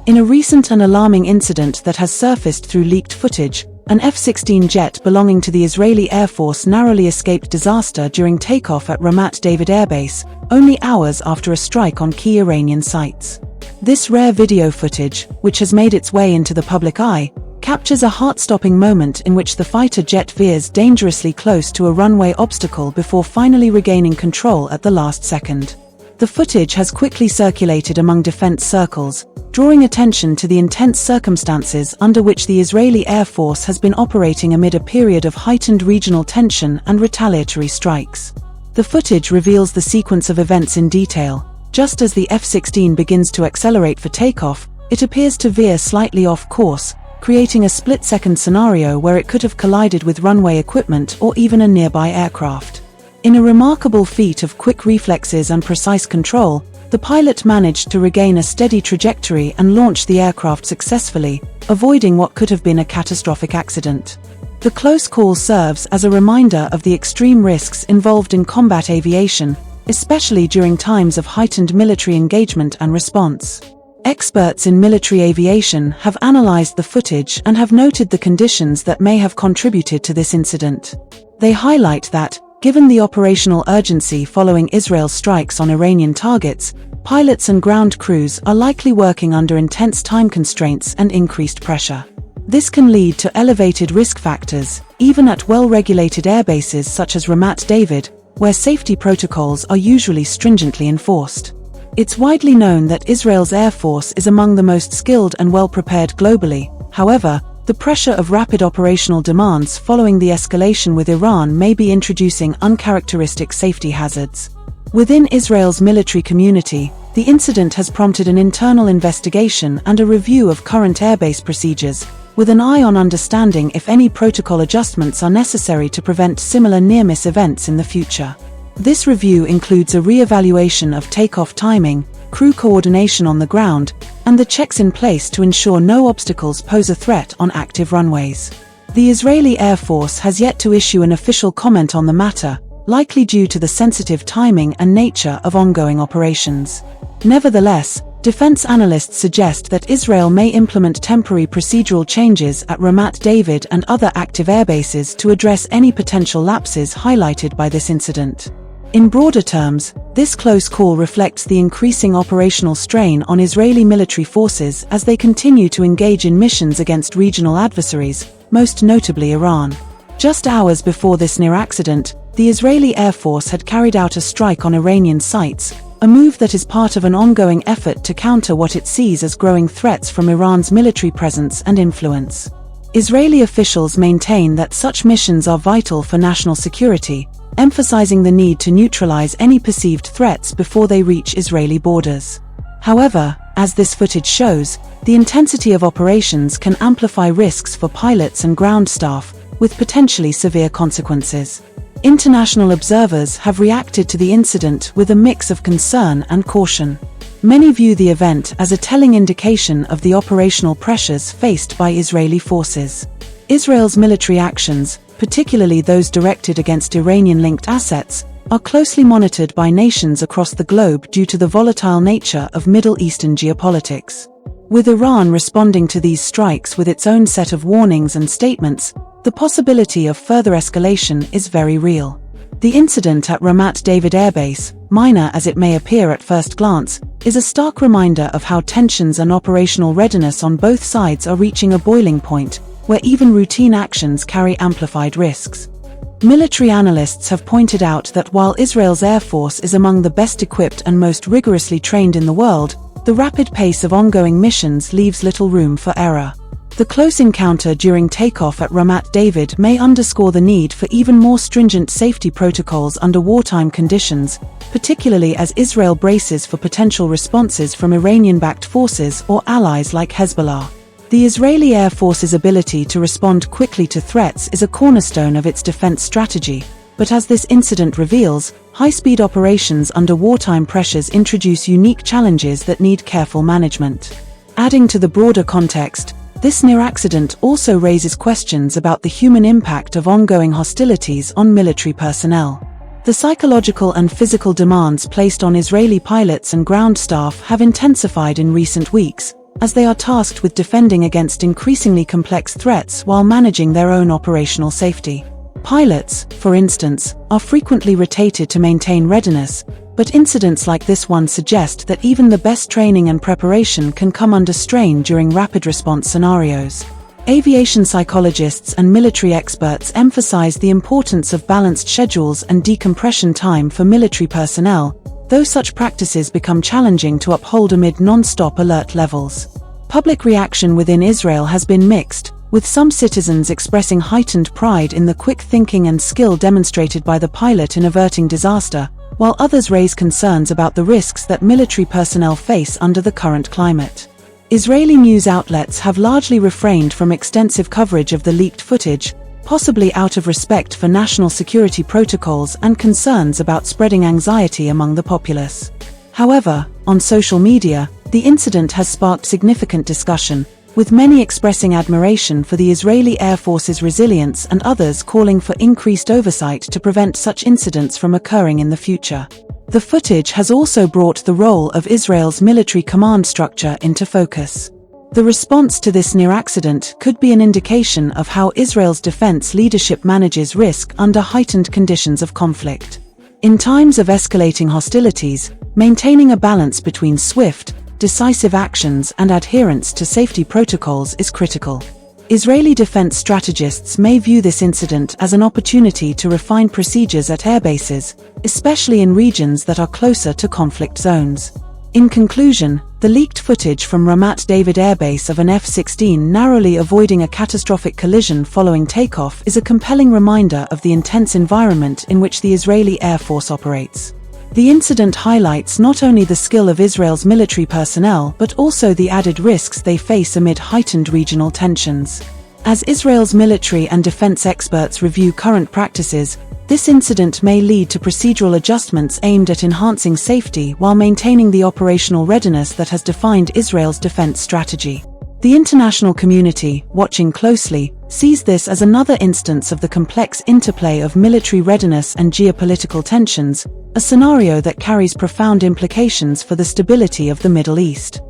In a recent and alarming incident that has surfaced through leaked footage, an F-16 jet belonging to the Israeli Air Force narrowly escaped disaster during takeoff at Ramat David Air Base, only hours after a strike on key Iranian sites. This rare video footage, which has made its way into the public eye, captures a heart-stopping moment in which the fighter jet veers dangerously close to a runway obstacle before finally regaining control at the last second. The footage has quickly circulated among defense circles, drawing attention to the intense circumstances under which the Israeli Air Force has been operating amid a period of heightened regional tension and retaliatory strikes. The footage reveals the sequence of events in detail. Just as the F-16 begins to accelerate for takeoff, it appears to veer slightly off course, creating a split-second scenario where it could have collided with runway equipment or even a nearby aircraft. In a remarkable feat of quick reflexes and precise control, the pilot managed to regain a steady trajectory and launch the aircraft successfully, avoiding what could have been a catastrophic accident. The close call serves as a reminder of the extreme risks involved in combat aviation, especially during times of heightened military engagement and response. Experts in military aviation have analyzed the footage and have noted the conditions that may have contributed to this incident. They highlight that, given the operational urgency following Israel's strikes on Iranian targets, pilots and ground crews are likely working under intense time constraints and increased pressure. This can lead to elevated risk factors, even at well-regulated airbases such as Ramat David, where safety protocols are usually stringently enforced. It's widely known that Israel's Air Force is among the most skilled and well-prepared globally. However, the pressure of rapid operational demands following the escalation with Iran may be introducing uncharacteristic safety hazards. Within Israel's military community, the incident has prompted an internal investigation and a review of current airbase procedures, with an eye on understanding if any protocol adjustments are necessary to prevent similar near-miss events in the future. This review includes a re-evaluation of takeoff timing, crew coordination on the ground, and the checks in place to ensure no obstacles pose a threat on active runways. The Israeli Air Force has yet to issue an official comment on the matter, likely due to the sensitive timing and nature of ongoing operations. Nevertheless, defense analysts suggest that Israel may implement temporary procedural changes at Ramat David and other active airbases to address any potential lapses highlighted by this incident. In broader terms, this close call reflects the increasing operational strain on Israeli military forces as they continue to engage in missions against regional adversaries, most notably Iran. Just hours before this near accident, the Israeli Air Force had carried out a strike on Iranian sites, a move that is part of an ongoing effort to counter what it sees as growing threats from Iran's military presence and influence. Israeli officials maintain that such missions are vital for national security, emphasizing the need to neutralize any perceived threats before they reach Israeli borders. However, as this footage shows, the intensity of operations can amplify risks for pilots and ground staff, with potentially severe consequences. International observers have reacted to the incident with a mix of concern and caution. Many view the event as a telling indication of the operational pressures faced by Israeli forces. Israel's military actions, particularly those directed against Iranian-linked assets, are closely monitored by nations across the globe due to the volatile nature of Middle Eastern geopolitics. With Iran responding to these strikes with its own set of warnings and statements, the possibility of further escalation is very real. The incident at Ramat David Air Base, minor as it may appear at first glance, is a stark reminder of how tensions and operational readiness on both sides are reaching a boiling point, where even routine actions carry amplified risks. Military analysts have pointed out that while Israel's Air Force is among the best equipped and most rigorously trained in the world, the rapid pace of ongoing missions leaves little room for error. The close encounter during takeoff at Ramat David may underscore the need for even more stringent safety protocols under wartime conditions, particularly as Israel braces for potential responses from Iranian-backed forces or allies like Hezbollah. The Israeli Air Force's ability to respond quickly to threats is a cornerstone of its defense strategy, but as this incident reveals, high-speed operations under wartime pressures introduce unique challenges that need careful management. Adding to the broader context, this near accident also raises questions about the human impact of ongoing hostilities on military personnel. The psychological and physical demands placed on Israeli pilots and ground staff have intensified in recent weeks, as they are tasked with defending against increasingly complex threats while managing their own operational safety. Pilots, for instance, are frequently rotated to maintain readiness, but incidents like this one suggest that even the best training and preparation can come under strain during rapid response scenarios. Aviation psychologists and military experts emphasize the importance of balanced schedules and decompression time for military personnel, though such practices become challenging to uphold amid non-stop alert levels. Public reaction within Israel has been mixed, with some citizens expressing heightened pride in the quick thinking and skill demonstrated by the pilot in averting disaster, while others raise concerns about the risks that military personnel face under the current climate. Israeli news outlets have largely refrained from extensive coverage of the leaked footage, possibly out of respect for national security protocols and concerns about spreading anxiety among the populace. However, on social media, the incident has sparked significant discussion, with many expressing admiration for the Israeli Air Force's resilience and others calling for increased oversight to prevent such incidents from occurring in the future. The footage has also brought the role of Israel's military command structure into focus. The response to this near accident could be an indication of how Israel's defense leadership manages risk under heightened conditions of conflict. In times of escalating hostilities, maintaining a balance between swift, decisive actions and adherence to safety protocols is critical. Israeli defense strategists may view this incident as an opportunity to refine procedures at airbases, especially in regions that are closer to conflict zones. In conclusion, the leaked footage from Ramat David Air Base of an F-16 narrowly avoiding a catastrophic collision following takeoff is a compelling reminder of the intense environment in which the Israeli Air Force operates. The incident highlights not only the skill of Israel's military personnel but also the added risks they face amid heightened regional tensions. As Israel's military and defense experts review current practices, this incident may lead to procedural adjustments aimed at enhancing safety while maintaining the operational readiness that has defined Israel's defense strategy. The international community, watching closely, sees this as another instance of the complex interplay of military readiness and geopolitical tensions, a scenario that carries profound implications for the stability of the Middle East.